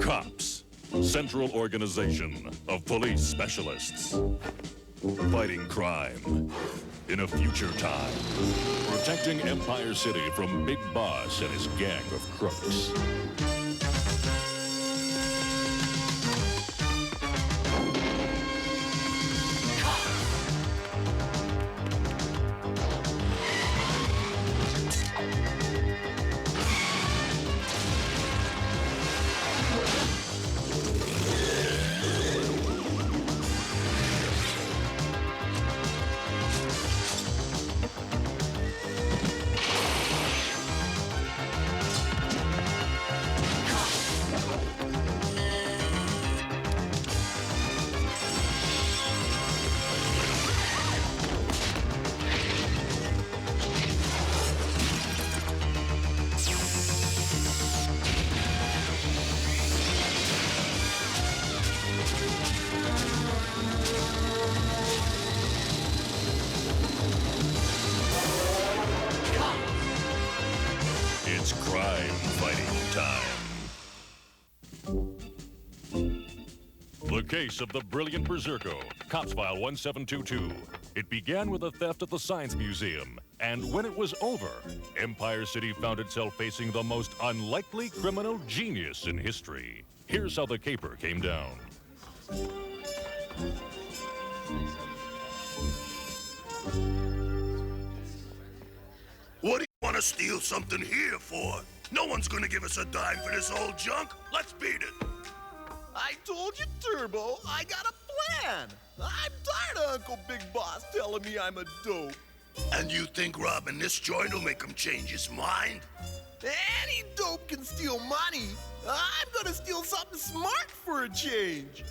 C.O.P.S, Central Organization of Police Specialists. Fighting crime in a future time. Protecting Empire City from Big Boss and his gang of crooks. It's crime-fighting time. The case of the brilliant Berserko, C.O.P.S File 1722. It began with a theft at the Science Museum, and when it was over, Empire City found itself facing the most unlikely criminal genius in history. Here's how the caper came down. What do you want to steal something here for? No one's gonna give us a dime for this old junk. Let's beat it. I told you, Turbo, I got a plan. I'm tired of Uncle Big Boss telling me I'm a dope. And you think robbing this joint will make him change his mind? Any dope can steal money. I'm gonna steal something smart for a change.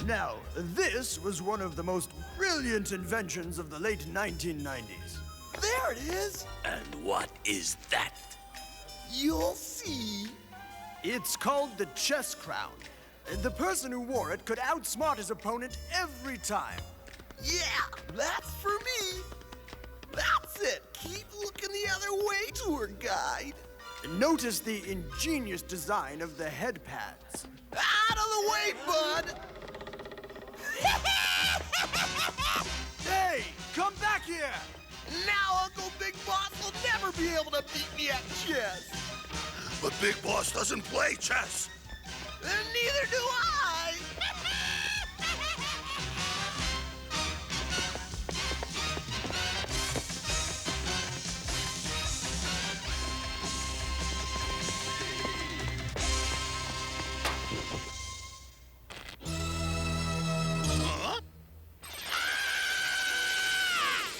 Now, this was one of the most brilliant inventions of the late 1990s. There it is. And what is that? You'll see. It's called the chess crown. The person who wore it could outsmart his opponent every time. Yeah, that's for me. That's it. Keep looking the other way, tour guide. Notice the ingenious design of the head pads. Out of the way, bud. Hey, come back here! Now Uncle Big Boss will never be able to beat me at chess. But Big Boss doesn't play chess. And neither do I.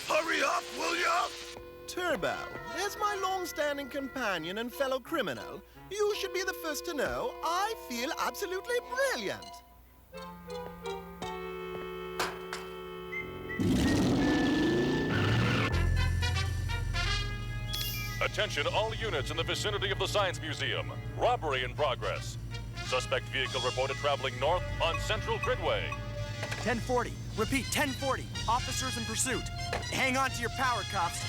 Hurry up, will ya? Turbo, as my long-standing companion and fellow criminal, you should be the first to know I feel absolutely brilliant. Attention all units in the vicinity of the Science Museum. Robbery in progress. Suspect vehicle reported traveling north on Central Gridway. 1040. Repeat, 1040. Officers in pursuit. Hang on to your power, cops.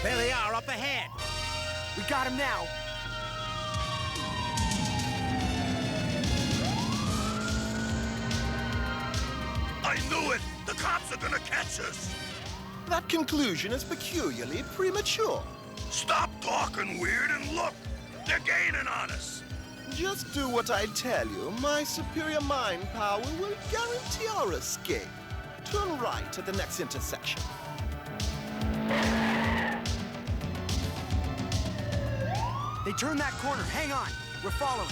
There they are, up ahead. We got him now. I knew it! The cops are gonna catch us! That conclusion is peculiarly premature. Stop talking weird and look! They're gaining on us! Just do what I tell you. My superior mind power will guarantee our escape. Turn right at the next intersection. They turned that corner. Hang on. We're following.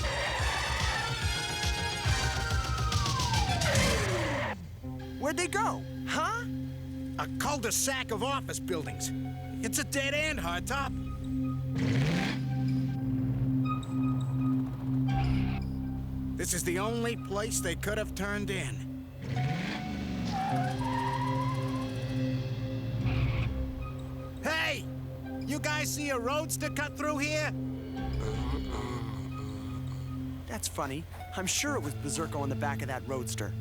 Where'd they go? Huh? A cul-de-sac of office buildings. It's a dead end, Hardtop. This is the only place they could have turned in. guys see a roadster cut through here? That's funny. I'm sure it was Berserko on the back of that roadster.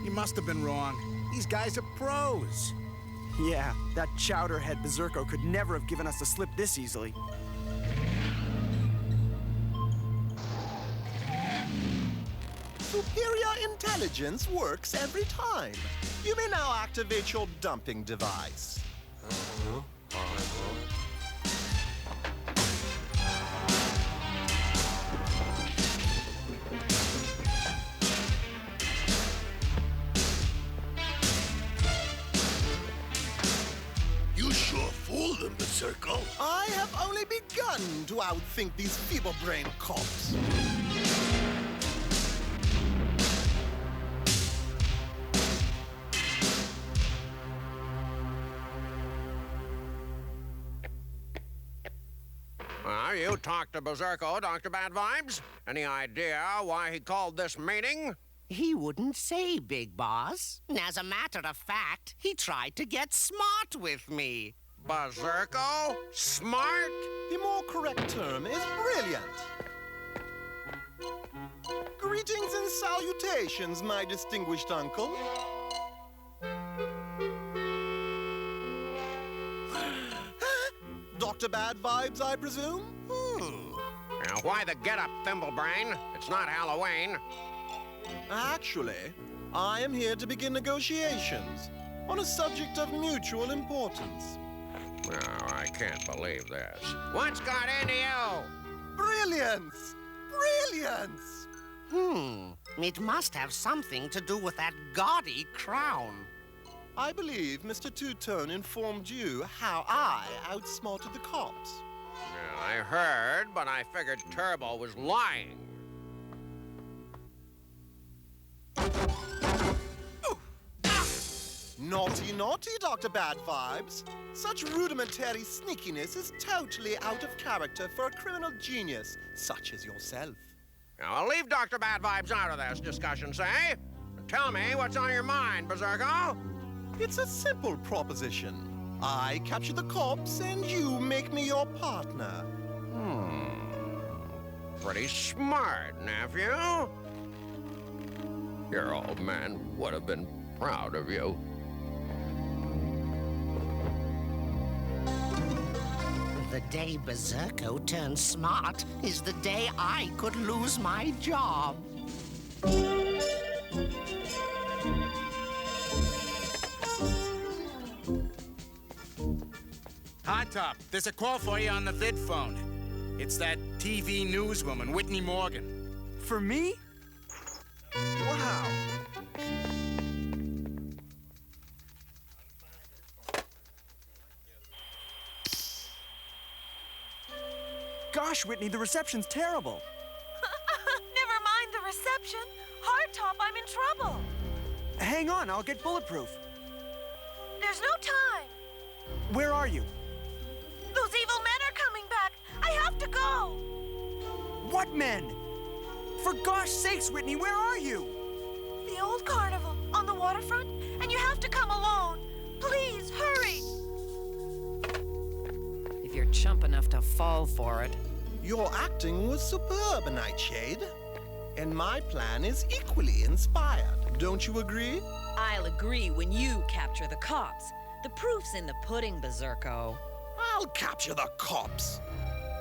You must have been wrong. These guys are pros. Yeah, that chowderhead Berserko could never have given us the slip this easily. Superior intelligence works every time. You may now activate your dumping device. You sure fooled them, Bezerko. I have only begun to outthink these feeble-brained cops. Well, you talked to Bezerko, Dr. Badvibes. Any idea why he called this meeting? He wouldn't say, Big Boss. As a matter of fact, he tried to get smart with me. Bezerko? Smart? The more correct term is brilliant. Greetings and salutations, my distinguished uncle. Dr. Badvibes, I presume? Now, why the get-up, Thimblebrain? It's not Halloween. Actually, I am here to begin negotiations on a subject of mutual importance. No, I can't believe this. What's got into you? Brilliance! Brilliance! It must have something to do with that gaudy crown. I believe Mr. Two-Tone informed you how I outsmarted the cops. Yeah, I heard, but I figured Turbo was lying. Naughty, naughty, Dr. Badvibes. Such rudimentary sneakiness is totally out of character for a criminal genius such as yourself. Now, I'll leave Dr. Badvibes out of this discussion, say. Tell me what's on your mind, Berserko. It's a simple proposition. I capture the cops and you make me your partner. Pretty smart, nephew. Your old man would have been proud of you. The day Bezerko turns smart is the day I could lose my job. Hot Top, there's a call for you on the vid phone. It's that TV newswoman, Whitney Morgan. For me? Wow. Gosh, Whitney, the reception's terrible. Never mind the reception. Hardtop, I'm in trouble. Hang on, I'll get bulletproof. There's no time. Where are you? Those evil men are coming back. I have to go. What men? For gosh sakes, Whitney, where are you? The old carnival on the waterfront, and you have to come alone. Please, hurry. If you're chump enough to fall for it. Your acting was superb, Nightshade. And my plan is equally inspired. Don't you agree? I'll agree when you capture the cops. The proof's in the pudding, Berserko. I'll capture the cops.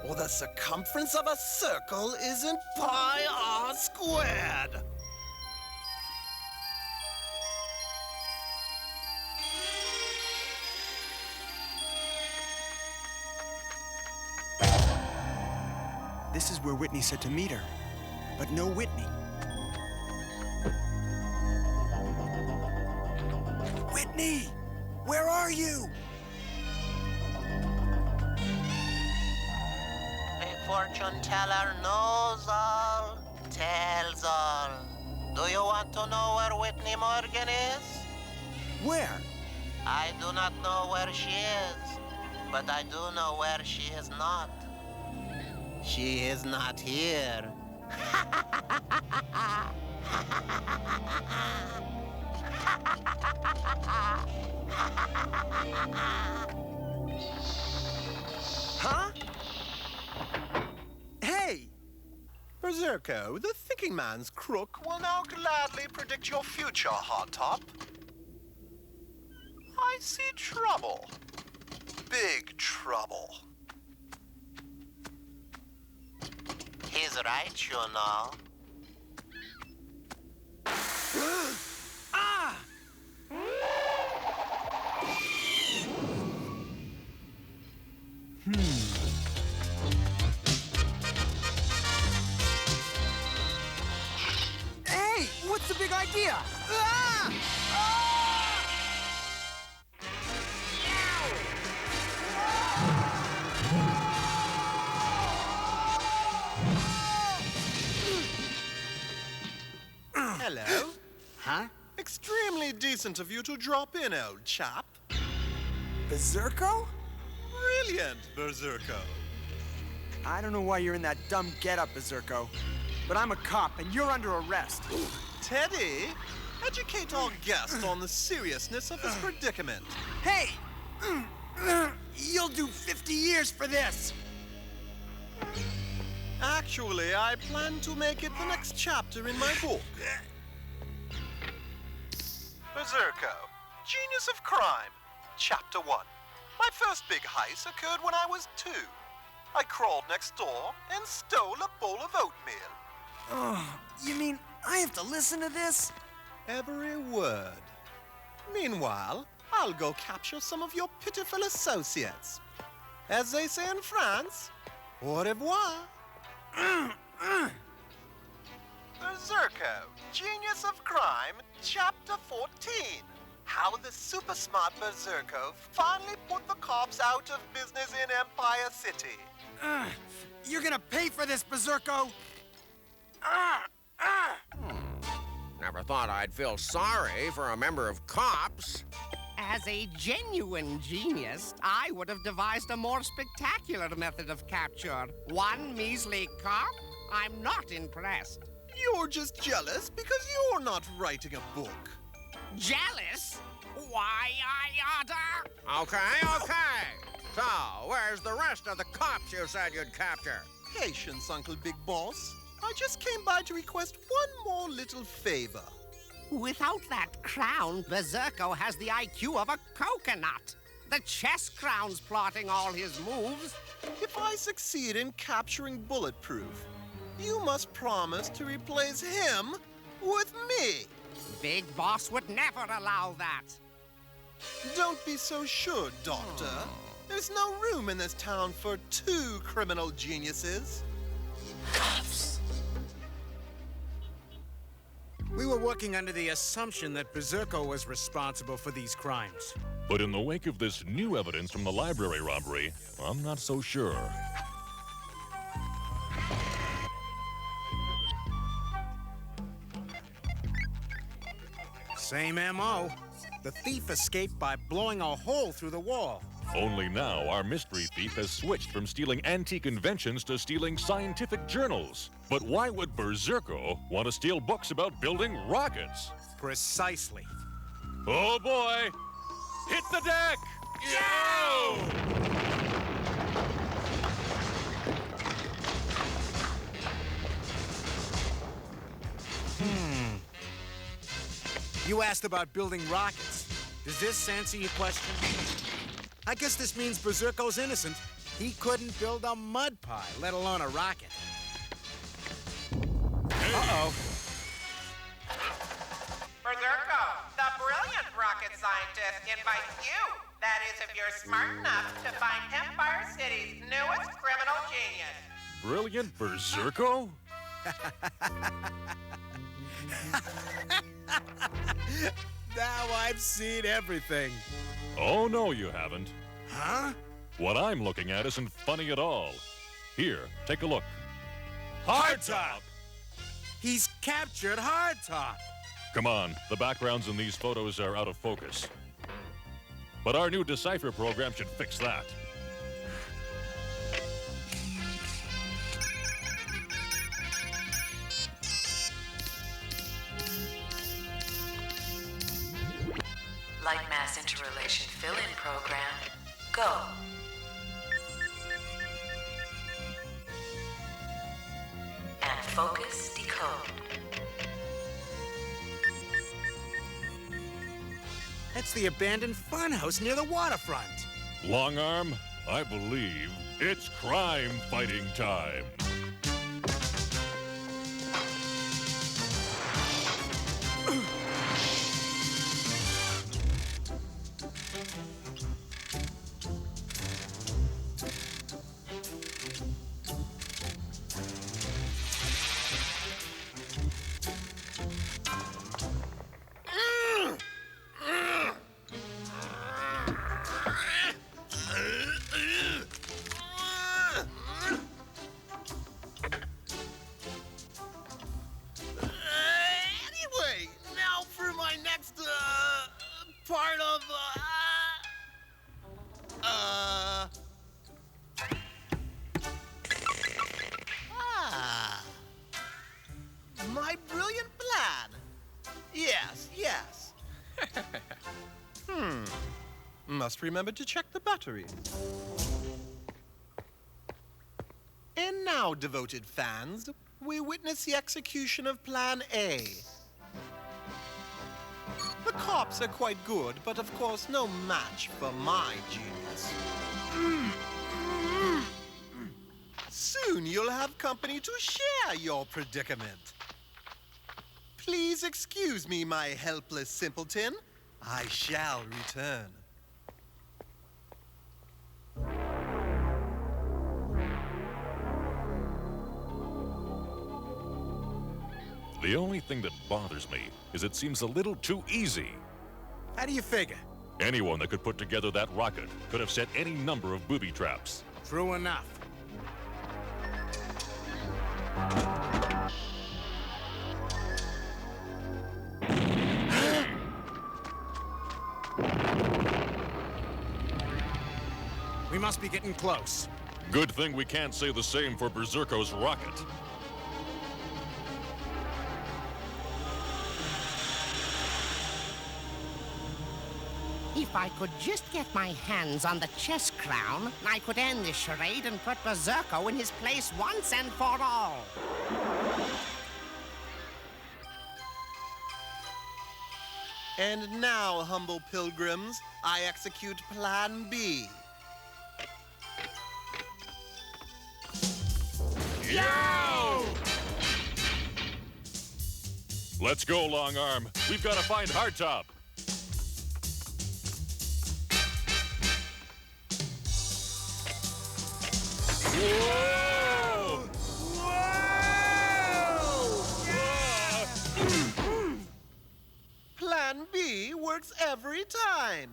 Or the circumference of a circle isn't pi r squared. This is where Whitney said to meet her, but no Whitney. Whitney! Where are you? A fortune teller knows all, tells all. Do you want to know where Whitney Morgan is? Where? I do not know where she is, but I do know where she is not. She is not here. Huh? Hey! Berserko, the thinking man's crook, will now gladly predict your future, Hardtop. I see trouble. Big trouble. He's right, you know. Ah! Hey, what's the big idea? Ah! Hello. Huh? Extremely decent of you to drop in, old chap. Bezerko? Brilliant, Berserko. I don't know why you're in that dumb getup, Bezerko, but I'm a cop and you're under arrest. Teddy, educate our guest on the seriousness of his predicament. Hey! You'll do 50 years for this! Actually, I plan to make it the next chapter in my book. Berserko, Genius of Crime, Chapter 1. My first big heist occurred when I was 2. I crawled next door and stole a bowl of oatmeal. Oh, you mean I have to listen to this? Every word. Meanwhile, I'll go capture some of your pitiful associates. As they say in France, au revoir. Berserko, Genius of Crime, Chapter 14. How the super smart Berserko finally put the cops out of business in Empire City. You're gonna pay for this, Berserko! Never thought I'd feel sorry for a member of C.O.P.S. As a genuine genius, I would have devised a more spectacular method of capture. One measly cop? I'm not impressed. You're just jealous because you're not writing a book. Jealous? Why, I oughta... Okay. So, where's the rest of the cops you said you'd capture? Patience, Uncle Big Boss. I just came by to request one more little favor. Without that crown, Bezerko has the IQ of a coconut. The chess crown's plotting all his moves. If I succeed in capturing Bulletproof, you must promise to replace him with me. Big Boss would never allow that. Don't be so sure, Doctor. There's no room in this town for 2 criminal geniuses. We were working under the assumption that Berserko was responsible for these crimes. But in the wake of this new evidence from the library robbery, I'm not so sure. Same M.O. The thief escaped by blowing a hole through the wall. Only now, our mystery thief has switched from stealing antique inventions to stealing scientific journals. But why would Berserko want to steal books about building rockets? Precisely. Oh boy! Hit the deck! Yo! You asked about building rockets. Does this answer your question? I guess this means Berserko's innocent. He couldn't build a mud pie, let alone a rocket. Uh-oh. Berserko, the brilliant rocket scientist, invites you. That is, if you're smart enough to find Empire City's newest criminal genius. Brilliant Berserko? Now I've seen everything. Oh, no, you haven't. Huh? What I'm looking at isn't funny at all. Here, take a look. Hardtop! He's captured Hardtop! Come on, the backgrounds in these photos are out of focus. But our new Decipher program should fix that. Light mass interrelation fill-in program. Go. Focus decode. That's the abandoned funhouse near the waterfront. Long Arm, I believe it's crime fighting time. Anyway, now for my next, part of, my brilliant plan. Yes, yes. Must remember to check the batteries. And now, devoted fans, we witness the execution of Plan A. The cops are quite good, but of course no match for my genius. Soon you'll have company to share your predicament. Please excuse me, my helpless simpleton. I shall return. The only thing that bothers me is it seems a little too easy. How do you figure? Anyone that could put together that rocket could have set any number of booby traps. True enough. We must be getting close. Good thing we can't say the same for Berserko's rocket. If I could just get my hands on the chess crown, I could end this charade and put Bezerko in his place once and for all. And now, humble pilgrims, I execute Plan B. Yo! Let's go, Long Arm. We've got to find Hardtop. Whoa! Whoa! Plan B works every time.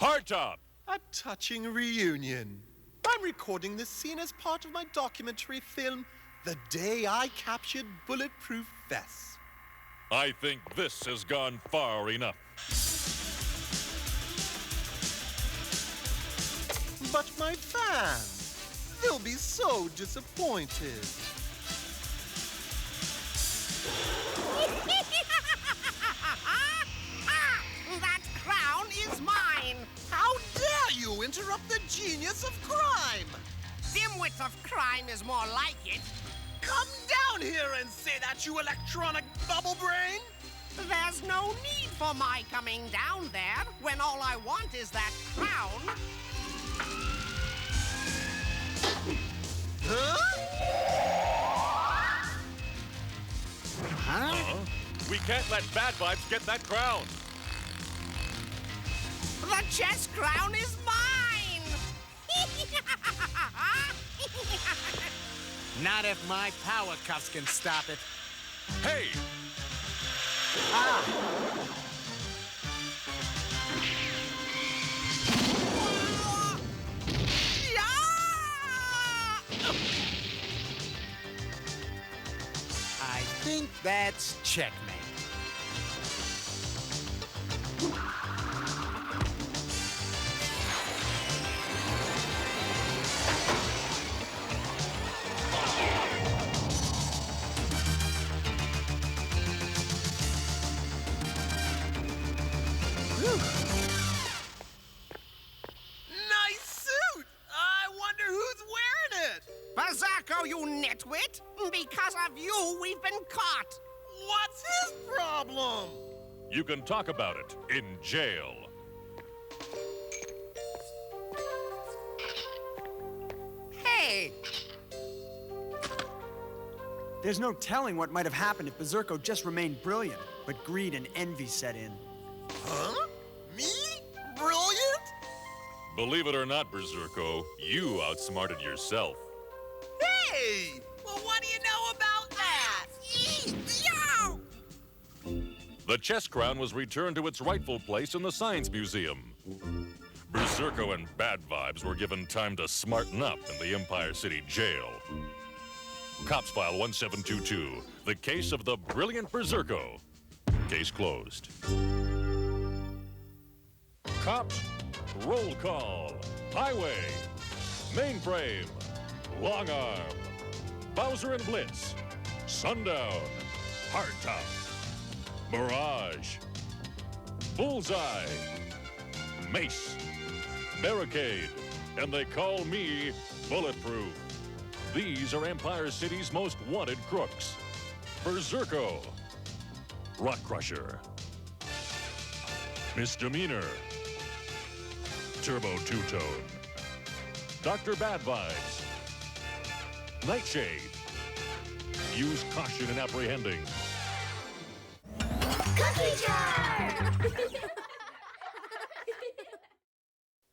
Hardtop! A touching reunion. I'm recording this scene as part of my documentary film, The Day I Captured Bulletproof Vests. I think this has gone far enough. But my fans, they'll be so disappointed. That crown is mine! How dare you interrupt the genius of crime! Dimwit of crime is more like it. Come down here and say that, you electronic bubble brain! There's no need for my coming down there when all I want is that crown. Huh? We can't let Badvibes get that crown. The chess crown is mine! Not if my power cuffs can stop it. Hey! I think that's checkmate. Nice suit! I wonder who's wearing it! Berserko, you nitwit! Because caught. What's his problem? You can talk about it in jail. Hey, There's no telling what might have happened if Bezerko just remained brilliant, but greed and envy set in. Huh? Me? Brilliant? Believe it or not, Berserko, you outsmarted yourself. Hey! Well, what do you know about that? Yo! The chess crown was returned to its rightful place in the Science Museum. Berserko and Badvibes were given time to smarten up in the Empire City jail. C.O.P.S. File 1722, the case of the brilliant Berserko. Case closed. Cops, roll call. Highway, mainframe, long arm, Bowser and Blitz, Sundown, Hardtop, Mirage, Bullseye, Mace, Barricade, and they call me Bulletproof. These are Empire City's most wanted crooks. Berserko, Rock Crusher, Misdemeanor, Turbo Two-Tone, Dr. Badvibes, Nightshade. Use caution in apprehending. Cookie jar!